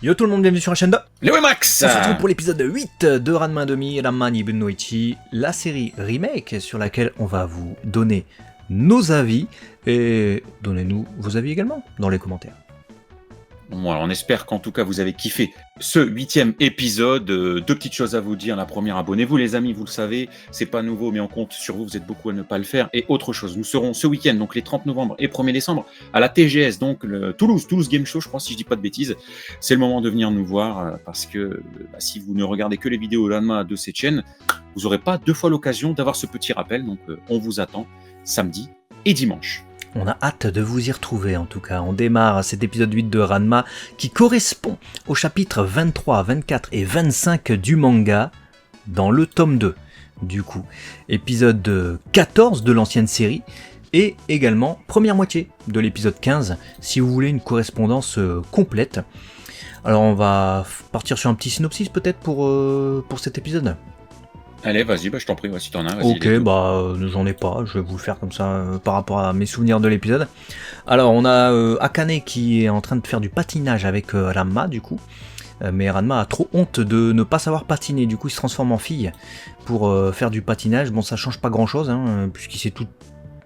Yo tout le monde, bienvenue sur la chaîne de Léo et Max. On se retrouve pour l'épisode 8 de Ranma 2 Ranma ni Bunnoichi, la série remake sur laquelle on va vous donner nos avis et donnez-nous vos avis également dans les commentaires. Bon, alors on espère qu'en tout cas vous avez kiffé ce 8e épisode. Deux petites choses à vous dire. La première, abonnez-vous les amis, vous le savez, c'est pas nouveau mais on compte sur vous, vous êtes beaucoup à ne pas le faire. Et autre chose, nous serons ce week-end, donc les 30 novembre et 1er décembre, à la TGS, donc le Toulouse Game Show, je crois si je dis pas de bêtises. C'est le moment de venir nous voir parce que si vous ne regardez que les vidéos Ranma de cette chaîne, vous n'aurez pas deux fois l'occasion d'avoir ce petit rappel. Donc on vous attend samedi et dimanche. On a hâte de vous y retrouver en tout cas. On démarre cet épisode 8 de Ranma qui correspond aux chapitres 23, 24 et 25 du manga dans le tome 2. Du coup, épisode 14 de l'ancienne série et également première moitié de l'épisode 15 si vous voulez une correspondance complète. Alors on va partir sur un petit synopsis peut-être pour cet épisode. Allez, vas-y, je t'en prie, si t'en as. Ok, j'en ai pas, je vais vous le faire comme ça par rapport à mes souvenirs de l'épisode. Alors, on a Akane qui est en train de faire du patinage avec Ranma, du coup. Mais Ranma a trop honte de ne pas savoir patiner, du coup il se transforme en fille pour faire du patinage. Bon, ça change pas grand-chose, puisqu'il sait tout...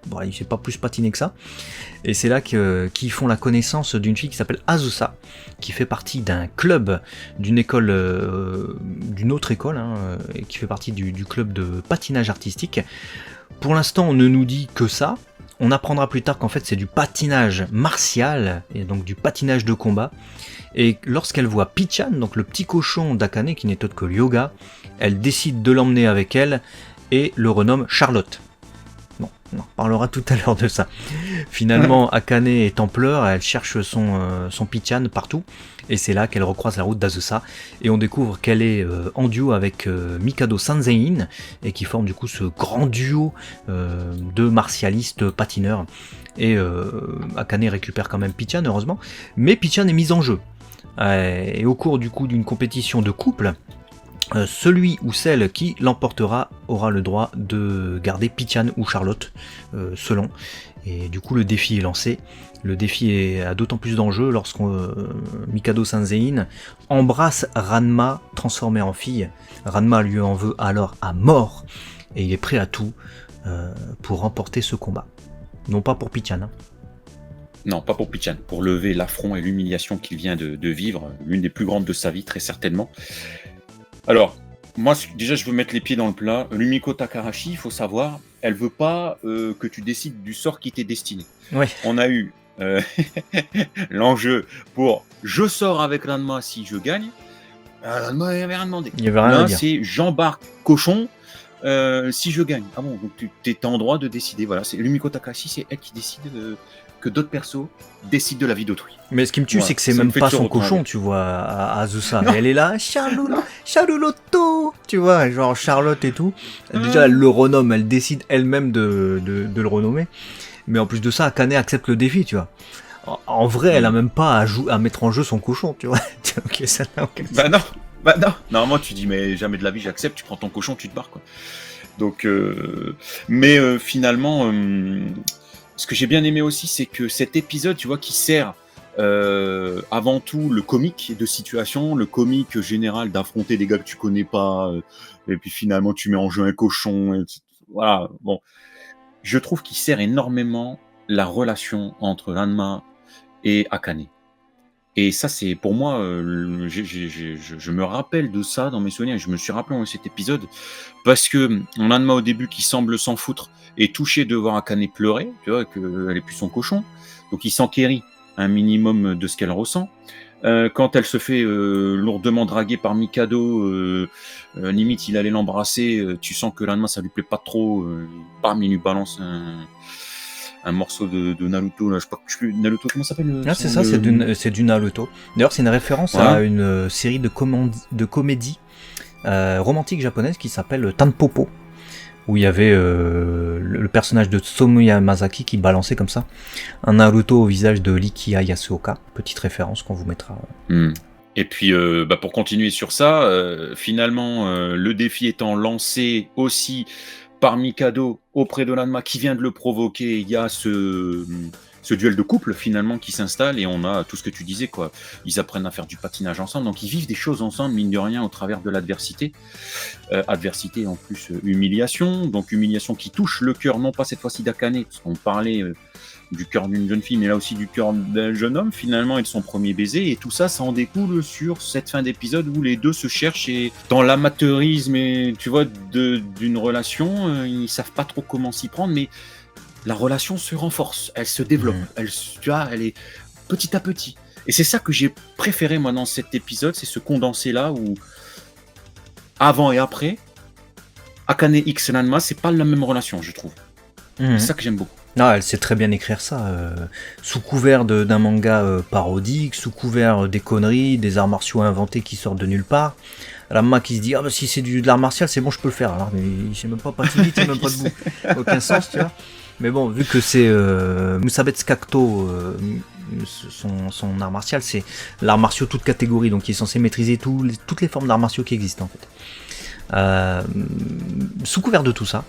Bon, il sait pas plus patiner que ça. Et c'est là qu'ils font la connaissance d'une fille qui s'appelle Azusa, qui fait partie d'un club, d'une école, d'une autre école, et qui fait partie du club de patinage artistique. Pour l'instant, on ne nous dit que ça. On apprendra plus tard qu'en fait c'est du patinage martial, et donc du patinage de combat. Et lorsqu'elle voit Pichan, donc le petit cochon d'Akane, qui n'est autre que Ryoga, elle décide de l'emmener avec elle et le renomme Charlotte. Bon, on en reparlera tout à l'heure de ça. Finalement, Akane est en pleurs, elle cherche son Pichan partout, et c'est là qu'elle recroise la route d'Azusa, et on découvre qu'elle est en duo avec Mikado Sanzein, et qui forment du coup ce grand duo de martialistes patineurs. Et Akane récupère quand même Pichan, heureusement, mais Pichan est mise en jeu. Et au cours du coup d'une compétition de couple, celui ou celle qui l'emportera aura le droit de garder Pichan ou Charlotte, selon. Et du coup le défi est lancé. Le défi a d'autant plus d'enjeux lorsqu'on Mikado Sanzein embrasse Ranma transformée en fille. Ranma lui en veut alors à mort et il est prêt à tout pour remporter ce combat. Non pas pour Pichan. Non, pas pour Pichan, pour lever l'affront et l'humiliation qu'il vient de vivre, l'une des plus grandes de sa vie, très certainement. Alors, moi, déjà, je veux mettre les pieds dans le plat. Rumiko Takahashi, il faut savoir, elle veut pas que tu décides du sort qui t'est destiné. Ouais. On a eu l'enjeu pour « je sors avec Ranma si je gagne ». Ranma, il n'y avait rien demandé. Il y avait rien à dire. C'est « j'embarque cochon si je gagne ». Ah bon, donc tu es en droit de décider. Voilà, c'est Rumiko Takahashi, c'est elle qui décide que d'autres persos décident de la vie d'autrui. Mais ce qui me tue, c'est que c'est même pas son cochon, tu vois, à Azusa. Elle est là, Charlotto, tu vois, genre Charlotte et tout. Déjà, elle le renomme, elle décide elle-même de le renommer. Mais en plus de ça, Akane accepte le défi, tu vois. En vrai, elle a même pas à mettre en jeu son cochon, tu vois. Ok, ça n'a aucun sens. Bah non. Normalement, tu dis, mais jamais de la vie, j'accepte, tu prends ton cochon, tu te barres, quoi. Donc, finalement, ce que j'ai bien aimé aussi, c'est que cet épisode, tu vois, qui sert avant tout le comique de situation, le comique général d'affronter des gars que tu connais pas, et puis finalement tu mets en jeu un cochon, et voilà. Bon, je trouve qu'il sert énormément la relation entre Ranma et Akane. Et ça, c'est pour moi, je me rappelle de ça dans mes souvenirs. Je me suis rappelé de cet épisode parce que Ranma au début qui semble s'en foutre est touché de voir Akane pleurer, tu vois, qu'elle est plus son cochon, donc il s'enquérit un minimum de ce qu'elle ressent. Quand elle se fait lourdement draguer par Mikado, limite il allait l'embrasser, tu sens que Ranma ça lui plaît pas trop, bam, il lui balance un morceau de Naruto, là, je sais pas Naruto, comment ça s'appelle c'est ça, c'est du Naruto. D'ailleurs, c'est une référence à une série de comédie romantique japonaise qui s'appelle Tanpopo, où il y avait le personnage de Tsutomu Yamazaki qui balançait comme ça un Naruto au visage de Likia Yasuoka. Petite référence qu'on vous mettra. Et puis, pour continuer sur ça, finalement, le défi étant lancé aussi par Mikado auprès de Ranma qui vient de le provoquer, il y a ce ce duel de couple finalement qui s'installe et on a tout ce que tu disais quoi. Ils apprennent à faire du patinage ensemble, donc ils vivent des choses ensemble mine de rien au travers de l'adversité. Adversité en plus humiliation, donc humiliation qui touche le cœur non pas cette fois-ci d'Akane parce qu'on parlait du cœur d'une jeune fille mais là aussi du cœur d'un jeune homme finalement et de son premier baiser et tout ça en découle sur cette fin d'épisode où les deux se cherchent et dans l'amateurisme et tu vois d'une relation ils savent pas trop comment s'y prendre mais la relation se renforce, elle se développe, elle est petit à petit. Et c'est ça que j'ai préféré moi dans cet épisode, c'est ce condensé là où avant et après, Akane X Ranma, c'est pas la même relation, je trouve. C'est ça que j'aime beaucoup. Non, elle sait très bien écrire ça, sous couvert d'un manga parodique, sous couvert des conneries, des arts martiaux inventés qui sortent de nulle part. Ranma qui se dit, ah bah si c'est de l'art martial, c'est bon, je peux le faire. Alors, mais il sait même pas patiner, il sait même pas debout. Aucun sens, tu vois. Mais bon, vu que c'est Musabetsu Kakuto, son art martial, c'est l'art martiaux toute catégorie, donc il est censé maîtriser toutes les formes d'arts martiaux qui existent en fait. Sous couvert de tout ça,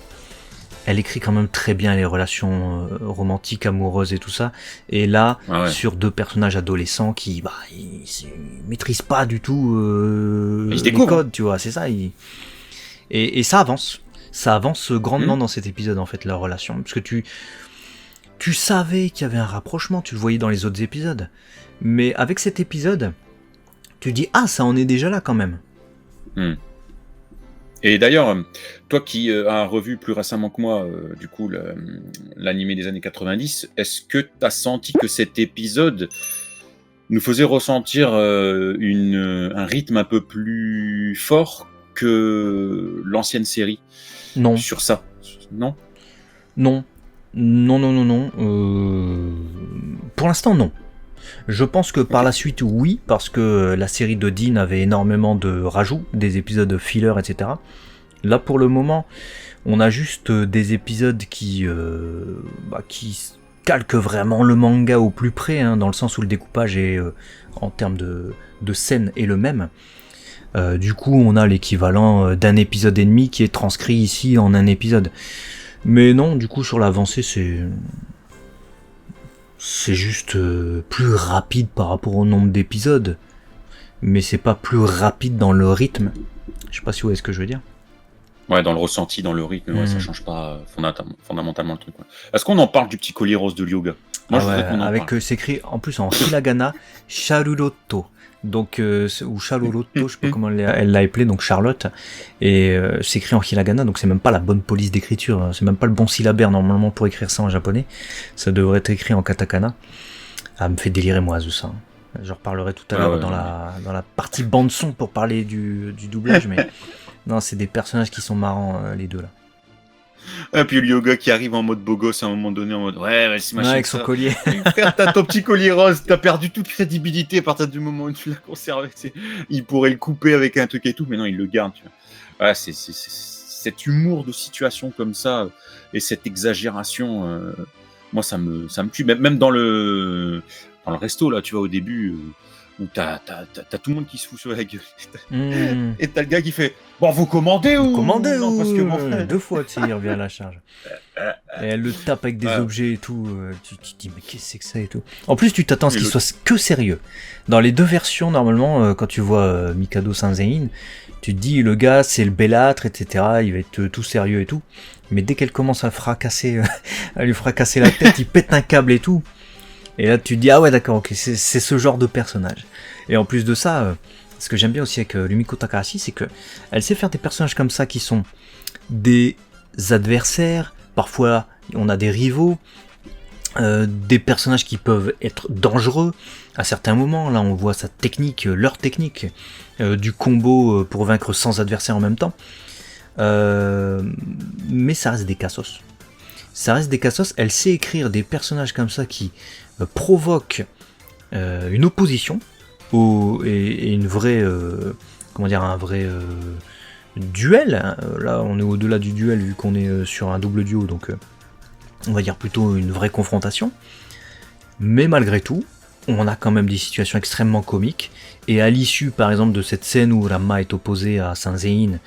elle écrit quand même très bien les relations romantiques, amoureuses et tout ça. Et là, sur deux personnages adolescents qui ils maîtrisent pas du tout les codes, tu vois, c'est ça. Et ça avance. Ça avance grandement dans cet épisode, en fait, leur relation. Parce que tu savais qu'il y avait un rapprochement, tu le voyais dans les autres épisodes. Mais avec cet épisode, tu dis, ah, ça en est déjà là quand même. Et d'ailleurs, toi qui as revu plus récemment que moi, du coup, l'animé des années 90, est-ce que tu as senti que cet épisode nous faisait ressentir un rythme un peu plus fort que l'ancienne série? Non. Sur ça, non. Pour l'instant, non. Je pense que par la suite, oui, parce que la série de Dean avait énormément de rajouts, des épisodes filler, etc. Là, pour le moment, on a juste des épisodes qui calquent vraiment le manga au plus près, hein, dans le sens où le découpage est, en termes de scène, est le même. Du coup, on a l'équivalent d'un épisode et demi qui est transcrit ici en un épisode. Mais non, du coup, sur l'avancée, c'est juste plus rapide par rapport au nombre d'épisodes. Mais c'est pas plus rapide dans le rythme. Je sais pas si vous voyez ce que je veux dire. Ouais, dans le ressenti, dans le rythme, ça change pas fondamentalement le truc. Est-ce qu'on en parle du petit collier rose de Ryoga? Moi, je voudrais qu'on en parle. C'est écrit en plus en hiragana, Sharuroto. Donc, ou Charlotte, je sais pas comment elle l'a appelé, donc Charlotte, et c'est écrit en hiragana, donc c'est même pas la bonne police d'écriture, hein, c'est même pas le bon syllabaire normalement pour écrire ça en japonais, ça devrait être écrit en katakana. Ah, me fait délirer moi ça. Je reparlerai tout à l'heure dans la partie bande son pour parler du doublage, mais non, c'est des personnages qui sont marrants les deux là. Et puis le yoga qui arrive en mode beau gosse à un moment donné, en mode c'est machin. Avec son collier. Frère, t'as ton petit collier rose, t'as perdu toute crédibilité à partir du moment où tu l'as conservé. Il pourrait le couper avec un truc et tout, mais non, il le garde. Tu vois. C'est cet humour de situation comme ça et cette exagération. Moi, ça me tue. Même dans le resto, là, tu vois, au début. Où t'as tout le monde qui se fout sur la gueule. Et t'as le gars qui fait bon, vous commandez ou non, parce que mon frère... Deux fois, tu sais, il revient à la charge. Et elle le tape avec des objets et tout. Tu te dis, mais qu'est-ce que c'est que ça et tout. En plus, tu t'attends à ce qu'il soit que sérieux. Dans les deux versions, normalement, quand tu vois Mikado Sanzein, tu te dis, le gars, c'est le bellâtre, etc. Il va être tout sérieux et tout. Mais dès qu'elle commence à lui fracasser la tête, il pète un câble et tout. Et là, tu te dis, ah ouais, d'accord, ok, c'est ce genre de personnage. Et en plus de ça, ce que j'aime bien aussi avec Rumiko Takahashi, c'est que elle sait faire des personnages comme ça qui sont des adversaires, parfois on a des rivaux, des personnages qui peuvent être dangereux à certains moments. Là, on voit sa technique, leur technique, du combo pour vaincre 100 adversaires en même temps. Mais ça reste des cassos. Ça reste des cassos. Elle sait écrire des personnages comme ça qui provoquent une opposition et une vraie, un vrai duel. Là, on est au-delà du duel vu qu'on est sur un double duo, donc on va dire plutôt une vraie confrontation. Mais malgré tout, on a quand même des situations extrêmement comiques. Et à l'issue, par exemple, de cette scène où Ranma est opposé à Saint-Zéhin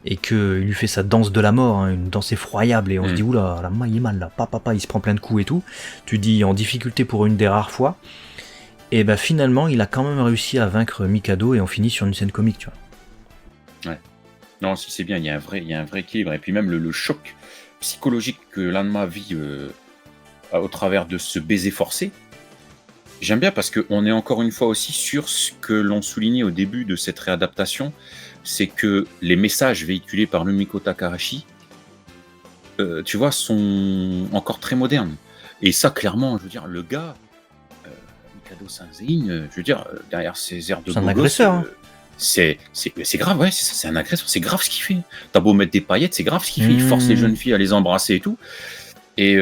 et qu'il lui fait sa danse de la mort, hein, une danse effroyable, et on se dit, oula, Ranma il est mal là, papa, il se prend plein de coups et tout. Tu dis en difficulté pour une des rares fois. Et ben finalement, il a quand même réussi à vaincre Mikado et on finit sur une scène comique, tu vois. Ouais. Non, si c'est bien, il y a un vrai équilibre. Et puis même le choc psychologique que Ranma vit au travers de ce baiser forcé, j'aime bien parce qu'on est encore une fois aussi sur ce que l'on soulignait au début de cette réadaptation, c'est que les messages véhiculés par Rumiko Takahashi, tu vois, sont encore très modernes. Et ça, clairement, je veux dire, le gars, Mikado Saint-Zéhin, je veux dire, derrière ses airs de C'est un beau gosse, agresseur, hein. c'est grave, ouais, c'est un agresseur, c'est grave ce qu'il fait. T'as beau mettre des paillettes, c'est grave ce qu'il fait. Il force les jeunes filles à les embrasser et tout. Et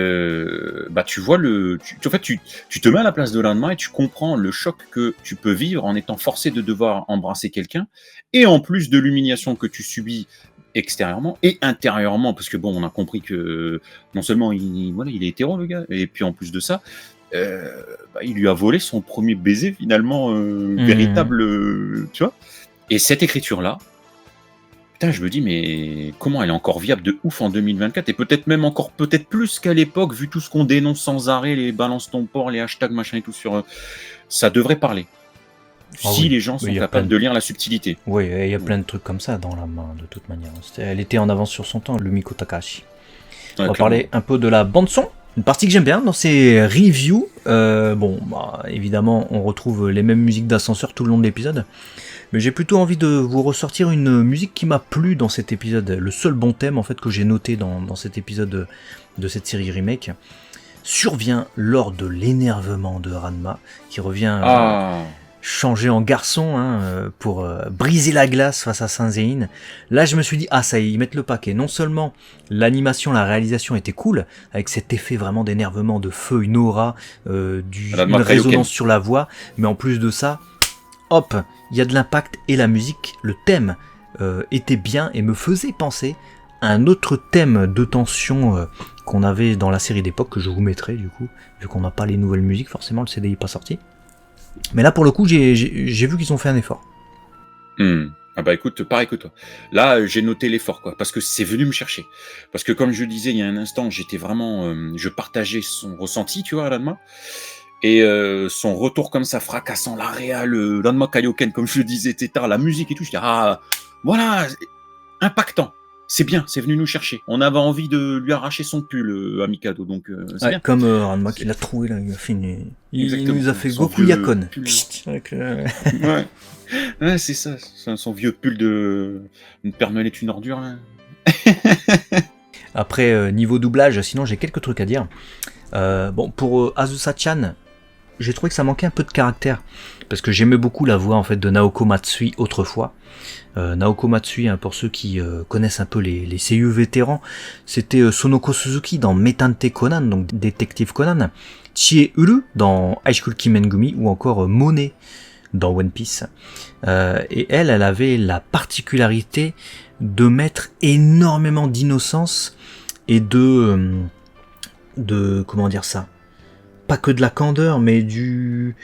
bah tu vois en fait, tu te mets à la place de Ranma et tu comprends le choc que tu peux vivre en étant forcé de devoir embrasser quelqu'un, et en plus de l'humiliation que tu subis extérieurement et intérieurement, parce que bon, on a compris que non seulement il est hétéro le gars, et puis en plus de ça, il lui a volé son premier baiser finalement véritable, tu vois. Et cette écriture là, putain, je me dis, mais comment elle est encore viable de ouf en 2024, et peut-être même encore peut-être plus qu'à l'époque, vu tout ce qu'on dénonce sans arrêt, les balance ton port, les hashtags, machin et tout sur... ça devrait parler. Ah Si oui. les gens sont capables de lire la subtilité. Oui, il y a plein de trucs comme ça dans la main, de toute manière. Elle était en avance sur son temps, Rumiko Takahashi. Ouais, on va parler un peu de la bande-son. Une partie que j'aime bien dans ces reviews. Évidemment, on retrouve les mêmes musiques d'ascenseur tout le long de l'épisode. Mais j'ai plutôt envie de vous ressortir une musique qui m'a plu dans cet épisode. Le seul bon thème en fait que j'ai noté dans cet épisode de cette série remake survient lors de l'énervement de Ranma, qui revient changer en garçon pour briser la glace face à Saint-Zéhin. Là je me suis dit, ça y est, ils mettent le paquet. Non seulement l'animation, la réalisation était cool, avec cet effet vraiment d'énervement, de feu, une aura, une résonance sur la voix, mais en plus de ça, hop, il y a de l'impact, et la musique, le thème était bien et me faisait penser à un autre thème de tension qu'on avait dans la série d'époque, que je vous mettrai du coup, vu qu'on n'a pas les nouvelles musiques, forcément le CD n'est pas sorti. Mais là pour le coup j'ai vu qu'ils ont fait un effort. Ah bah écoute, pareil que toi. Là j'ai noté l'effort, quoi, parce que c'est venu me chercher. Parce que comme je disais il y a un instant, j'étais vraiment, je partageais son ressenti, tu vois, Ranma. Et son retour comme ça, fracassant, la réal, Ranma Kaioken, comme je le disais, etc., la musique et tout, je dis, voilà, impactant. C'est bien, c'est venu nous chercher. On avait envie de lui arracher son pull à Mikado, donc c'est bien. Comme Ranma qui l'a trouvé là, il a fait il nous a fait Goku Yakon. Ouais, c'est ça, son vieux pull de une permelette, une ordure là. Après niveau doublage, sinon j'ai quelques trucs à dire. Pour Azusa-chan, j'ai trouvé que ça manquait un peu de caractère, parce que j'aimais beaucoup la voix en fait de Naoko Matsui autrefois. Naoko Matsui, pour ceux qui connaissent un peu les seiyuu vétérans, c'était Sonoko Suzuki dans Metante Conan, donc Détective Conan, Chie Uru dans High School Kimengumi, ou encore Monet dans One Piece. Et elle avait la particularité de mettre énormément d'innocence et de comment dire ça, pas que de la candeur, mais du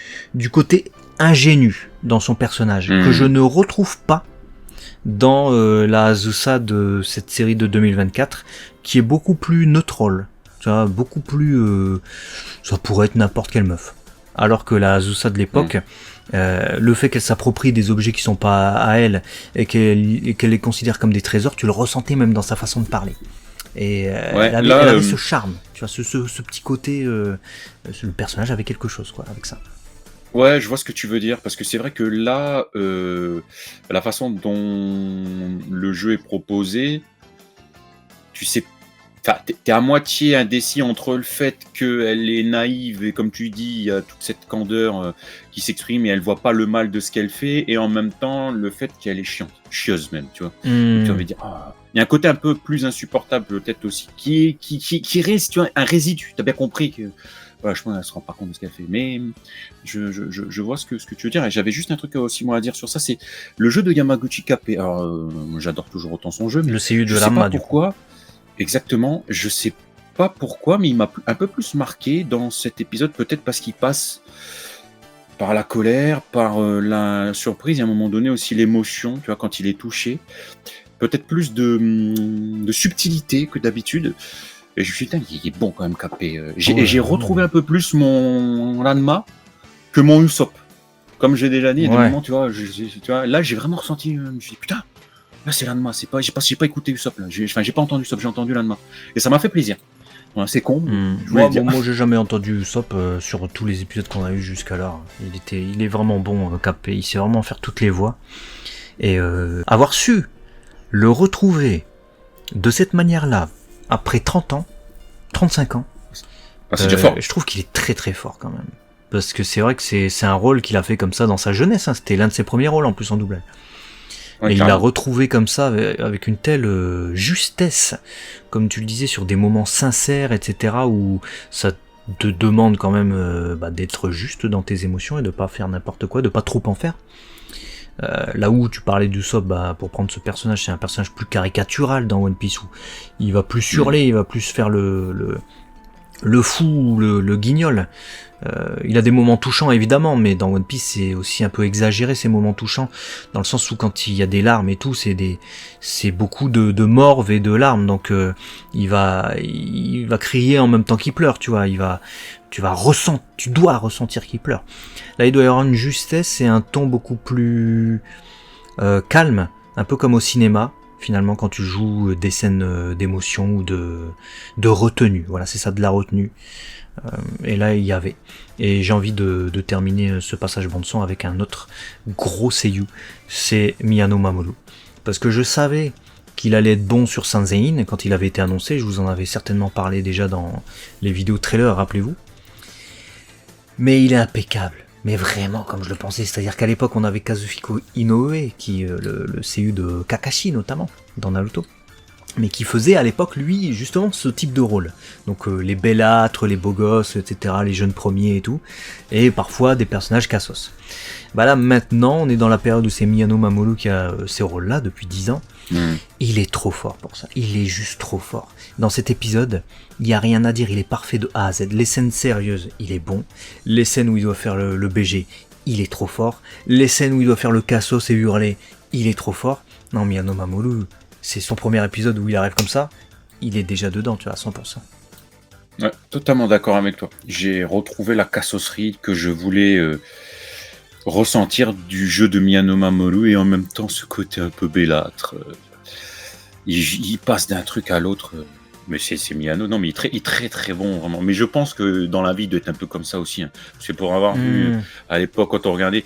côté ingénu dans son personnage, que je ne retrouve pas dans la Azusa de cette série de 2024, qui est beaucoup plus neutre, tu vois, beaucoup plus ça pourrait être n'importe quelle meuf, alors que la Azusa de l'époque, le fait qu'elle s'approprie des objets qui sont pas à elle et qu'elle les considère comme des trésors, tu le ressentais même dans sa façon de parler. Et elle avait ce charme, tu vois, ce petit côté, le personnage avait quelque chose, quoi, avec ça. Ouais, je vois ce que tu veux dire, parce que c'est vrai que là, la façon dont le jeu est proposé, tu sais, t'es à moitié indécis entre le fait qu'elle est naïve et, comme tu dis, il y a toute cette candeur qui s'exprime et elle voit pas le mal de ce qu'elle fait, et en même temps le fait qu'elle est chieuse même, tu vois. Donc, tu vas dire, il y a un côté un peu plus insupportable peut-être aussi, qui reste, tu vois, un résidu. T'as bien compris que, je pense qu'elle se rend pas compte de ce qu'elle fait, mais je vois ce que tu veux dire. Et j'avais juste un truc aussi moi à dire sur ça, c'est le jeu de Yamaguchi Kape. Alors moi j'adore toujours autant son jeu, mais le seiyuu de Ranma, du coup. Exactement, je sais pas pourquoi, mais il m'a un peu plus marqué dans cet épisode, peut-être parce qu'il passe par la colère, par la surprise, et à un moment donné aussi l'émotion, tu vois, quand il est touché. Peut-être plus de subtilité que d'habitude. Et je me suis dit, putain, il est bon quand même, Capé. J'ai retrouvé un peu plus mon Ranma que mon Usopp. Comme j'ai déjà dit, il y a des moments, tu vois, là j'ai vraiment ressenti, je me suis dit, putain, là c'est Ranma, j'ai pas écouté Usopp, là. J'ai pas entendu Usopp, j'ai entendu Ranma. Et ça m'a fait plaisir. Voilà, c'est con, moi j'ai jamais entendu Usopp sur tous les épisodes qu'on a eu jusqu'alors. Il est vraiment bon, Capé, il sait vraiment faire toutes les voix. Et avoir su le retrouver de cette manière-là, après 30 ans, 35 ans, c'est déjà fort. Je trouve qu'il est très très fort quand même. Parce que c'est vrai que c'est un rôle qu'il a fait comme ça dans sa jeunesse, hein. C'était l'un de ses premiers rôles en plus en doublage. Ouais, et il l'a retrouvé comme ça, avec une telle justesse, comme tu le disais, sur des moments sincères, etc., où ça te demande quand même d'être juste dans tes émotions et de pas faire n'importe quoi, de pas trop en faire. Là où tu parlais d'Usopp, pour prendre ce personnage, c'est un personnage plus caricatural dans One Piece, où il va plus hurler, il va plus faire le fou, le guignol. Il a des moments touchants évidemment, mais dans One Piece c'est aussi un peu exagéré ces moments touchants, dans le sens où quand il y a des larmes et tout, c'est beaucoup de morve et de larmes, donc il va crier en même temps qu'il pleure, tu vois, tu dois ressentir qu'il pleure. Là il doit y avoir une justesse et un ton beaucoup plus calme, un peu comme au cinéma. Finalement, quand tu joues des scènes d'émotion ou de retenue, voilà, c'est ça, de la retenue. Et là, il y avait. Et j'ai envie de terminer ce passage bande-son avec un autre gros seiyuu, c'est Miyano Mamoru. Parce que je savais qu'il allait être bon sur Sanzein quand il avait été annoncé, je vous en avais certainement parlé déjà dans les vidéos trailers, rappelez-vous. Mais il est impeccable. Mais vraiment comme je le pensais, c'est-à-dire qu'à l'époque on avait Kazuhiko Inoue, qui le seiyuu de Kakashi notamment, dans Naruto, mais qui faisait à l'époque lui justement ce type de rôle. Donc les bellâtres, les beaux gosses, etc., les jeunes premiers et tout, et parfois des personnages cassos. Bah là maintenant on est dans la période où c'est Miyano Mamoru qui a ces rôles-là depuis 10 ans. Il est trop fort pour ça, il est juste trop fort. Dans cet épisode, il n'y a rien à dire, il est parfait de A à Z. Les scènes sérieuses, il est bon. Les scènes où il doit faire le BG, il est trop fort. Les scènes où il doit faire le cassos et hurler, il est trop fort. Non, Miyano Mamoru, c'est son premier épisode où il arrive comme ça, il est déjà dedans, tu vois, à 100%. Ouais, totalement d'accord avec toi. J'ai retrouvé la cassosserie que je voulais ressentir du jeu de Miyano Mamoru, et en même temps ce côté un peu bellâtre. Il passe d'un truc à l'autre. Mais c'est Miyano, non, mais il est très très bon, vraiment. Mais je pense que dans la vie, il doit être un peu comme ça aussi. Hein. C'est pour avoir vu à l'époque, quand on regardait,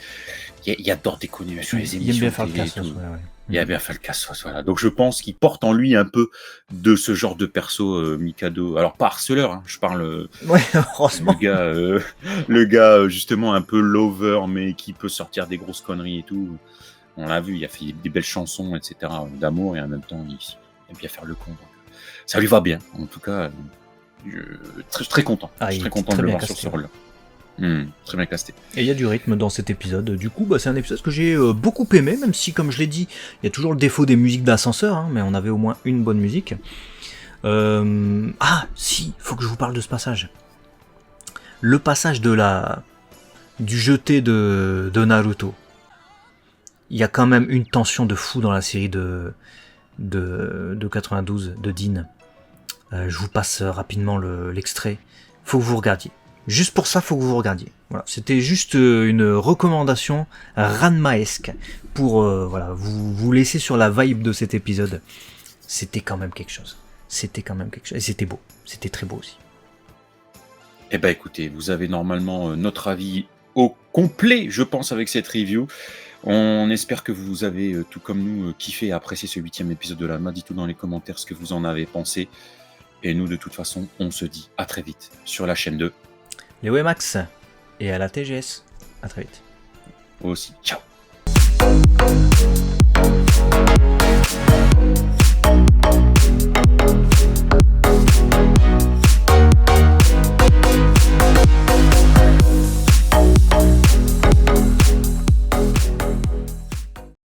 il adore déconner sur les émissions. Il aime bien faire le cassos, ouais. Il a bien fait le cassos, voilà. Donc je pense qu'il porte en lui un peu de ce genre de perso, Mikado. Alors pas harceleur, hein, je parle. Ouais, heureusement. Le gars justement un peu lover, mais qui peut sortir des grosses conneries et tout. On l'a vu, il a fait des belles chansons, etc., d'amour, et en même temps, il aime bien faire le con. Donc, ça lui va bien. En tout cas, très content. Je suis très content de le voir sur ce rôle-là. Très bien casté. Et il y a du rythme dans cet épisode. Du coup, c'est un épisode que j'ai beaucoup aimé, même si, comme je l'ai dit, il y a toujours le défaut des musiques d'ascenseur, hein, mais on avait au moins une bonne musique. Ah, si, faut que je vous parle de ce passage. Le passage du jeté de Naruto. Il y a quand même une tension de fou dans la série de 92 de Dean. Je vous passe rapidement l'extrait. Faut que vous regardiez. Juste pour ça, faut que vous regardiez. Voilà, c'était juste une recommandation ranmaesque pour vous laisser sur la vibe de cet épisode. C'était quand même quelque chose. Et c'était beau. C'était très beau aussi. Eh ben écoutez, vous avez normalement notre avis au complet, je pense, avec cette review. On espère que vous avez, tout comme nous, kiffé et apprécié ce 8e épisode de l'Anma. Dites-nous dans les commentaires ce que vous en avez pensé. Et nous, de toute façon, on se dit à très vite sur la chaîne 2. Léo et Max, et à la TGS. À très vite. Vous aussi. Ciao.